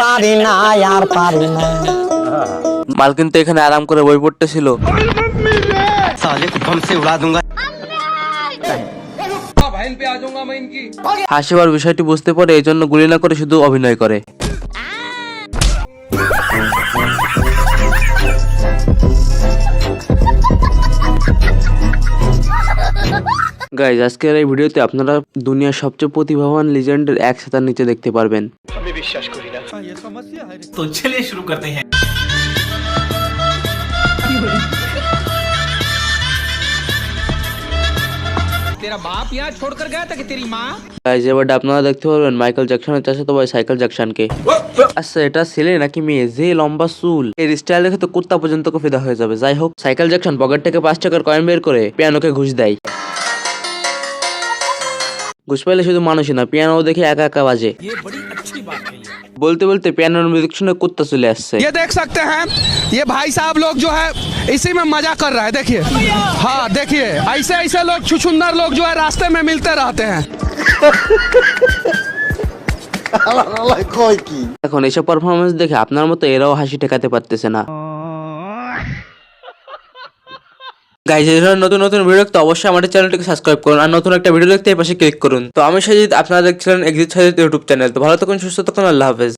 পারি না আর পারি না। মাল কিন্তু এখানে আরাম করে বই পড়তেছিল। साले को बम से उड़ा दूंगा। হাসিবার বিষয়টি বুঝতে পারে এই জন্য গুলি না করে শুধু অভিনয় করে। গাইজ আজকের এই ভিডিওতে আপনারা দুনিয়ার সবচেয়ে প্রতিভাবান লিজেন্ডের এক ছাতার নিচে দেখতে পারবেন। আমি বিশ্বাস করি না। তো চলিए শুরু করতে हैं। तेरा बाप यहाँ छोड़कर गया था कि तेरी माँ? গাইজ এবার আপনারা দেখতে পারবেন মাইকেল জ্যাকসনের চাচাতো ভাই সাইকেল জ্যাকসনকে। আচ্ছা এটা ছেলে নাকি মেয়ে? যে লম্বা চুল, এর স্টাইল দেখে তো কুত্তা পর্যন্ত ফিদা হয়ে যাবে। যাই হোক, সাইকেল জ্যাকসন পকেট থেকে 5 টাকার কয়েন বের করে পিয়ানোকে ঘুষ দেয়। ঘুষ পাইলে শুধু মানুষই না, পিয়ানো দেখে একা একা বাজে। বলতে বলতে পিয়ানোর মিউজিক শুনে কুত্তা চলে আসছে। ये देख सकते हैं, ये भाई साहब लोग जो है इसी में मजा कर रहा है। देखिए, हाँ देखिए, ऐसे ऐसे लोग छुछुंदर लोग जो है रास्ते में मिलते रहते हैं। এখন এসব পারফরমেন্স দেখে আপনার মতো এরাও হাসি ঠেকাতে পারতেছে না। গাইজ এই ধরনের নতুন নতুন ভিডিও দেখতে অবশ্যই আমাদের চ্যানেলটিকে সাবস্ক্রাইব করুন আর নতুন একটা ভিডিও দেখতে এই পাশে ক্লিক করুন। তো আমি সাজিদ, আপনারা দেখছিলেন এক্সিট সাজিদ ইউটিউব চ্যানেল। তো ভালো থাকুন, সুস্থ থাকুন, আল্লাহ হাফেজ।